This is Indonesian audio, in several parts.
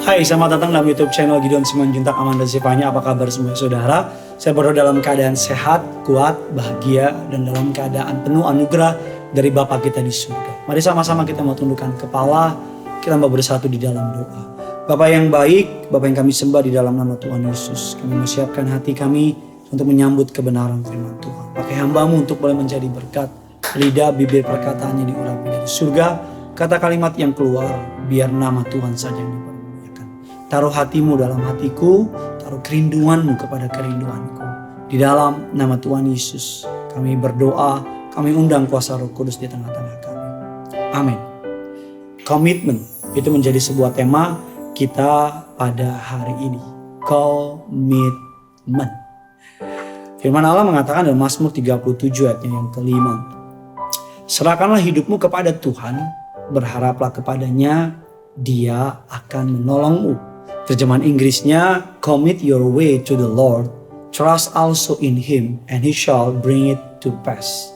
Hai, selamat datang dalam YouTube channel Gideon Simanjuntak Amanda Zevanya. Apa kabar semua saudara? Saya berdoa dalam keadaan sehat, kuat, bahagia, dan dalam keadaan penuh anugerah dari Bapa kita di surga. Mari sama-sama kita mau tundukkan kepala, kita mau bersatu di dalam doa. Bapa yang baik, Bapa yang kami sembah di dalam nama Tuhan Yesus. Kami mempersiapkan hati kami untuk menyambut kebenaran firman Tuhan. Pakai hamba-Mu untuk boleh menjadi berkat. Lidah, bibir, perkataannya diurapi dari surga. Kata kalimat yang keluar, biar nama Tuhan saja yang dipermuliakan. Taruh hatimu dalam hatiku, taruh kerinduanmu kepada kerinduanku. Di dalam nama Tuhan Yesus, kami berdoa, kami undang kuasa Roh Kudus di tengah-tengah kami. Amin. Komitmen, itu menjadi sebuah tema kita pada hari ini. Komitmen. Firman Allah mengatakan dalam Mazmur 37 ayatnya yang kelima. Serahkanlah hidupmu kepada Tuhan, berharaplah kepadanya, Dia akan menolongmu. Terjemahan Inggrisnya, commit your way to the Lord, trust also in Him, and He shall bring it to pass.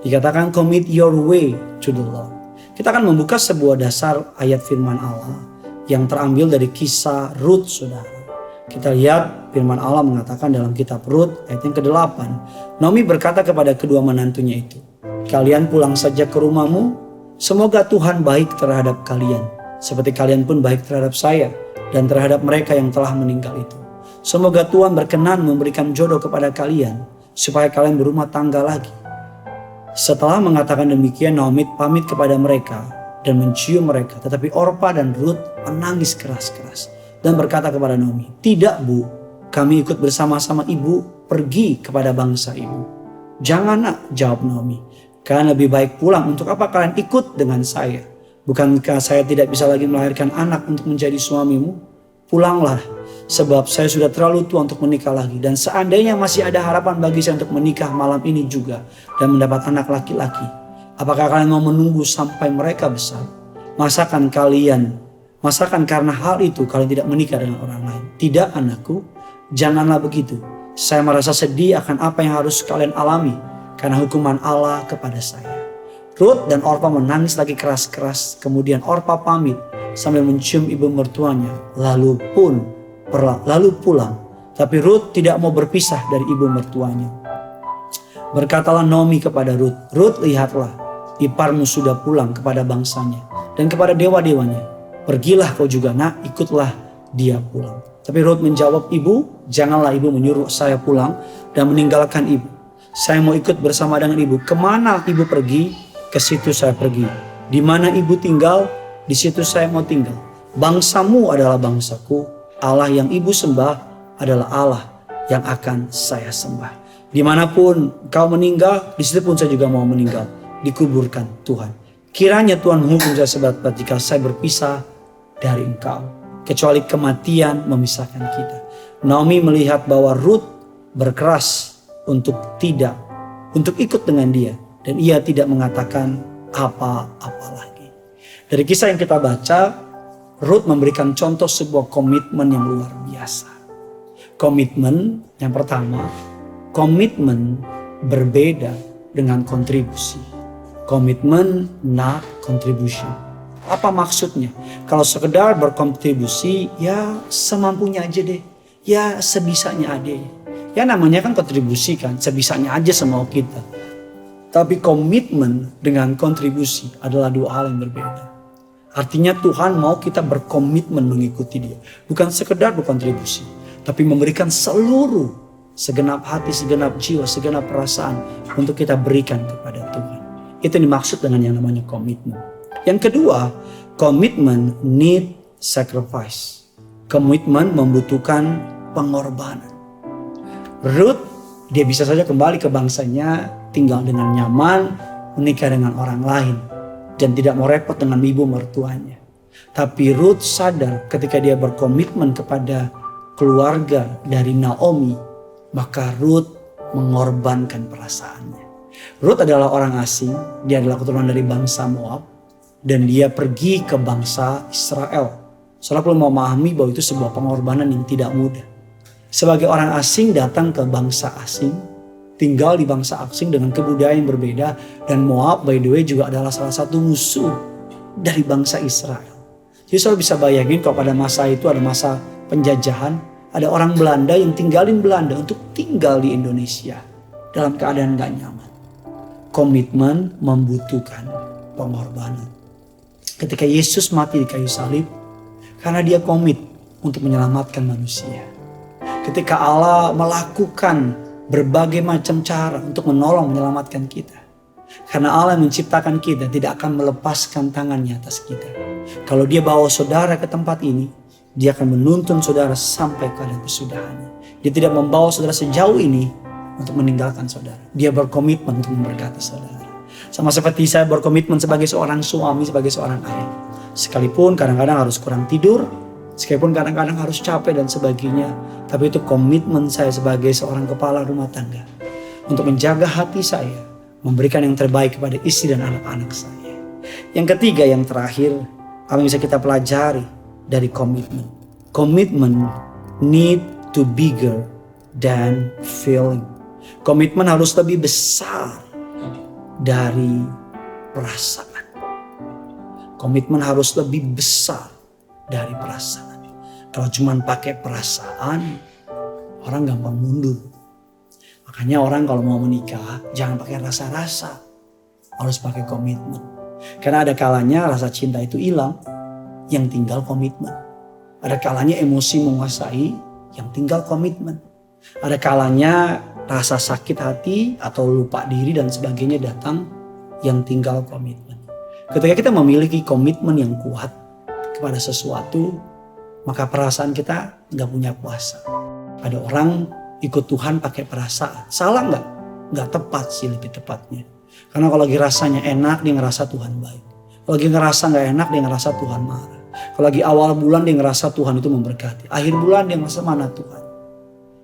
Dikatakan commit your way to the Lord. Kita akan membuka sebuah dasar ayat firman Allah yang terambil dari kisah Rut, saudara. Kita lihat firman Allah mengatakan dalam kitab Rut ayat yang ke-8. Naomi berkata kepada kedua menantunya itu, kalian pulang saja ke rumahmu, semoga Tuhan baik terhadap kalian, seperti kalian pun baik terhadap saya dan terhadap mereka yang telah meninggal itu. Semoga Tuhan berkenan memberikan jodoh kepada kalian, supaya kalian berumah tangga lagi. Setelah mengatakan demikian, Naomi pamit kepada mereka dan mencium mereka. Tetapi Orpa dan Rut menangis keras-keras dan berkata kepada Naomi, tidak bu, kami ikut bersama-sama ibu pergi kepada bangsa ibu. Jangan nak, jawab Naomi, kalian lebih baik pulang. Untuk apa kalian ikut dengan saya? Bukankah saya tidak bisa lagi melahirkan anak untuk menjadi suamimu? Pulanglah, sebab saya sudah terlalu tua untuk menikah lagi. Dan seandainya masih ada harapan bagi saya untuk menikah malam ini juga dan mendapat anak laki-laki, apakah kalian mau menunggu sampai mereka besar? Masakan karena hal itu kalian tidak menikah dengan orang lain? Tidak anakku, janganlah begitu. Saya merasa sedih akan apa yang harus kalian alami karena hukuman Allah kepada saya. Rut dan Orpa menangis lagi keras-keras. Kemudian Orpa pamit sambil mencium ibu mertuanya. Lalu pulang. Tapi Rut tidak mau berpisah dari ibu mertuanya. Berkatalah Naomi kepada Rut, Rut, lihatlah, iparmu sudah pulang kepada bangsanya dan kepada dewa-dewanya. Pergilah kau juga nak, ikutlah dia pulang. Tapi Rut menjawab, ibu, janganlah ibu menyuruh saya pulang dan meninggalkan ibu. Saya mau ikut bersama dengan ibu. Kemana ibu pergi? Ke situ saya pergi. Di mana ibu tinggal, di situ saya mau tinggal. Bangsamu adalah bangsaku. Allah yang ibu sembah adalah Allah yang akan saya sembah. Dimanapun kau meninggal, di situ pun saya juga mau meninggal. Dikuburkan Tuhan. Kiranya Tuhan menghukum saya seberat-berat jika saya berpisah dari engkau. Kecuali kematian memisahkan kita. Naomi melihat bahwa Rut berkeras untuk ikut dengan dia. Dan ia tidak mengatakan apa-apa lagi. Dari kisah yang kita baca, Rut memberikan contoh sebuah komitmen yang luar biasa. Komitmen yang pertama, komitmen berbeda dengan kontribusi. Komitmen not contribution. Apa maksudnya? Kalau sekedar berkontribusi, ya semampunya aja deh. Ya sebisanya aja. Ya namanya kan kontribusi kan, sebisanya aja semau kita. Tapi komitmen dengan kontribusi adalah dua hal yang berbeda. Artinya Tuhan mau kita berkomitmen mengikuti Dia. Bukan sekedar berkontribusi, tapi memberikan segenap hati, segenap jiwa, segenap perasaan untuk kita berikan kepada Tuhan. Itu dimaksud dengan yang namanya komitmen. Yang kedua, komitmen need sacrifice. Komitmen membutuhkan pengorbanan. Ruth, dia bisa saja kembali ke bangsanya, tinggal dengan nyaman, menikah dengan orang lain, dan tidak mau repot dengan ibu mertuanya. Tapi Rut sadar ketika dia berkomitmen kepada keluarga dari Naomi, maka Rut mengorbankan perasaannya. Rut adalah orang asing, dia adalah keturunan dari bangsa Moab, dan dia pergi ke bangsa Israel. Saudara perlu memahami bahwa itu sebuah pengorbanan yang tidak mudah. Sebagai orang asing datang ke bangsa asing, tinggal di bangsa asing dengan kebudayaan yang berbeda. Dan Moab by the way juga adalah salah satu musuh dari bangsa Israel. Jadi Dia selalu bisa bayangin kalau pada masa itu ada masa penjajahan, ada orang Belanda yang tinggalin Belanda untuk tinggal di Indonesia dalam keadaan gak nyaman. Komitmen membutuhkan pengorbanan. Ketika Yesus mati di kayu salib, karena dia komit untuk menyelamatkan manusia. Ketika Allah melakukan berbagai macam cara untuk menolong menyelamatkan kita. Karena Allah yang menciptakan kita tidak akan melepaskan tangannya atas kita. Kalau dia bawa saudara ke tempat ini, dia akan menuntun saudara sampai keadaan kesudahannya. Dia tidak membawa saudara sejauh ini untuk meninggalkan saudara. Dia berkomitmen untuk memberkati saudara. Sama seperti saya berkomitmen sebagai seorang suami, sebagai seorang ayah. Sekalipun kadang-kadang harus kurang tidur, sekalipun kadang-kadang harus capek dan sebagainya. Tapi itu komitmen saya sebagai seorang kepala rumah tangga. Untuk menjaga hati saya, memberikan yang terbaik kepada istri dan anak-anak saya. Yang ketiga, yang terakhir, apa yang bisa kita pelajari dari komitmen. Komitmen need to bigger than feeling. Komitmen harus lebih besar dari perasaan. Komitmen harus lebih besar dari perasaan. Kalau cuma pakai perasaan, orang gampang mundur. Makanya orang kalau mau menikah, jangan pakai rasa-rasa. Harus pakai komitmen. Karena ada kalanya rasa cinta itu hilang, yang tinggal komitmen. Ada kalanya emosi menguasai, yang tinggal komitmen. Ada kalanya rasa sakit hati atau lupa diri dan sebagainya datang, yang tinggal komitmen. Ketika kita memiliki komitmen yang kuat kepada sesuatu, maka perasaan kita gak punya kuasa. Ada orang ikut Tuhan pakai perasaan. Salah gak? Gak tepat sih lebih tepatnya. Karena kalau lagi rasanya enak, dia ngerasa Tuhan baik. Kalau lagi ngerasa gak enak, dia ngerasa Tuhan marah. Kalau lagi awal bulan, dia ngerasa Tuhan itu memberkati. Akhir bulan, dia ngerasa mana Tuhan.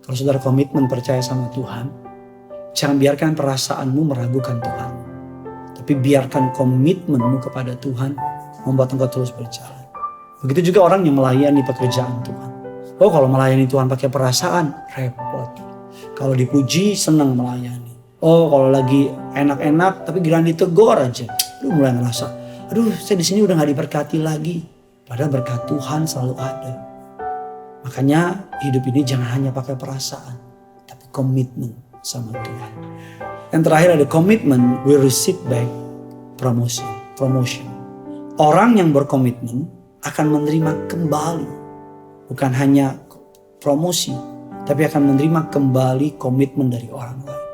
Kalau saudara komitmen percaya sama Tuhan, jangan biarkan perasaanmu meragukan Tuhan. Tapi biarkan komitmenmu kepada Tuhan membuat engkau terus berjalan. Begitu juga orang yang melayani pekerjaan Tuhan. Oh, kalau melayani Tuhan pakai perasaan, repot. Kalau dipuji, senang melayani. Oh, kalau lagi enak-enak tapi giliran ditegur aja, mulai ngerasa, aduh, saya di sini udah gak diberkati lagi. Padahal berkat Tuhan selalu ada. Makanya hidup ini jangan hanya pakai perasaan, tapi komitmen sama Tuhan. Yang terakhir ada komitmen, we receive back promotion. Orang yang berkomitmen akan menerima kembali, bukan hanya promosi, tapi akan menerima kembali komitmen dari orang lain.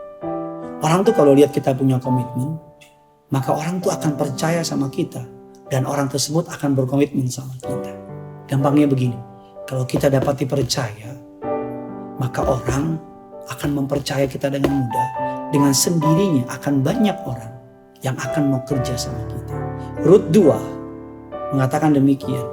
Orang tuh kalau lihat kita punya komitmen, maka orang tuh akan percaya sama kita. Dan orang tersebut akan berkomitmen sama kita. Gampangnya begini, kalau kita dapat dipercaya, maka orang akan mempercaya kita dengan mudah. Dengan sendirinya akan banyak orang yang akan mau kerja sama kita. Rut 2 mengatakan demikian,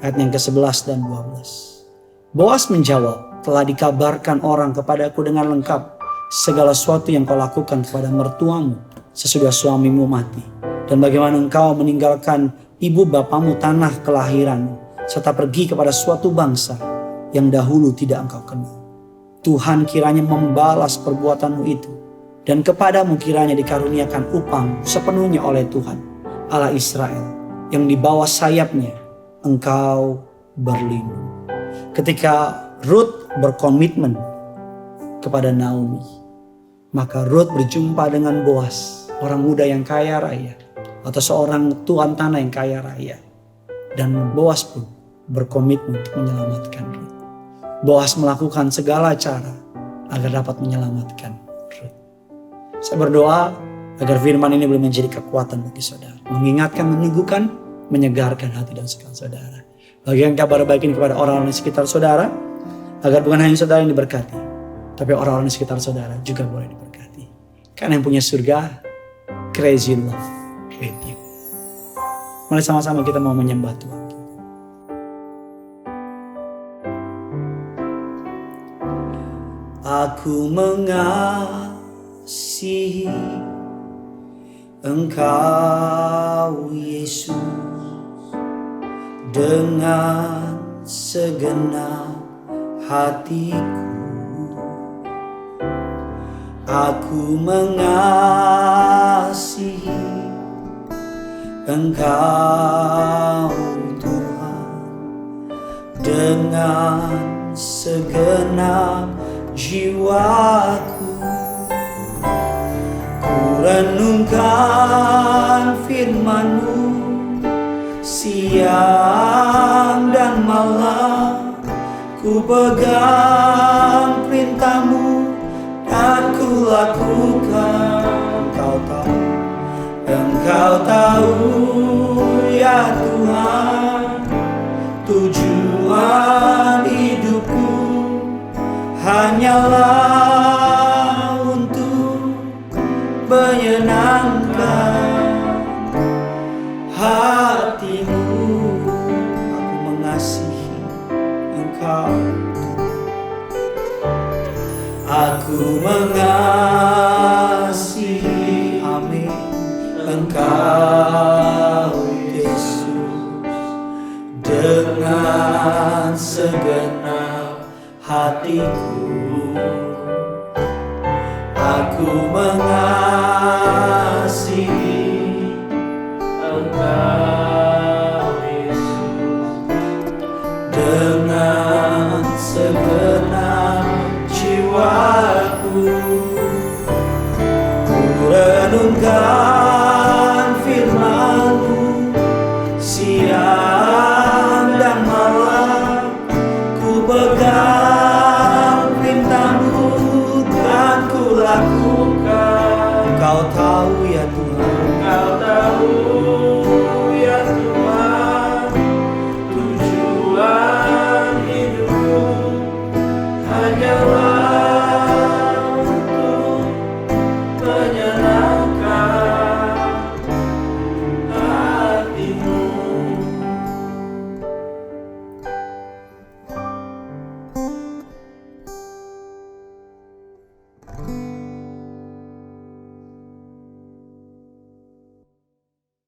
ayat yang ke-11 dan 12. Boas menjawab, telah dikabarkan orang kepadaku dengan lengkap segala sesuatu yang kau lakukan kepada mertuamu sesudah suamimu mati. Dan bagaimana engkau meninggalkan ibu bapamu tanah kelahiranmu, serta pergi kepada suatu bangsa yang dahulu tidak engkau kenal. Tuhan kiranya membalas perbuatanmu itu, dan kepadamu kiranya dikaruniakan upang sepenuhnya oleh Tuhan, Allah Israel, yang di bawah sayapnya engkau berlindung. Ketika Rut berkomitmen kepada Naomi, maka Rut berjumpa dengan Boas, orang muda yang kaya raya, atau seorang tuan tanah yang kaya raya. Dan Boas pun berkomitmen untuk menyelamatkan Rut. Boas melakukan segala cara agar dapat menyelamatkan Rut. Saya berdoa agar firman ini boleh menjadi kekuatan bagi saudara. Mengingatkan, meneguhkan, menyegarkan hati dan segala saudara. Bagikan kabar baik ini kepada orang-orang di sekitar saudara, agar bukan hanya saudara yang diberkati, tapi orang-orang di sekitar saudara juga boleh diberkati. Karena yang punya surga, crazy love with you. Mari sama-sama kita mau menyembah Tuhan. Aku mengasihi Engkau Yesus dengan segenap hatiku. Aku mengasihi Engkau Tuhan dengan segenap jiwaku. Ku renungkan firman-Mu siang dan malam, ku pegang perintah-Mu dan ku lakukan. Engkau tahu ya Tuhan, tujuan hidupku hanyalah untuk menyenangkan hati-Mu. Aku mengasihi Engkau, aku mengasihi, amin, Engkau Yesus dengan segenap hatiku. Aku mengasihi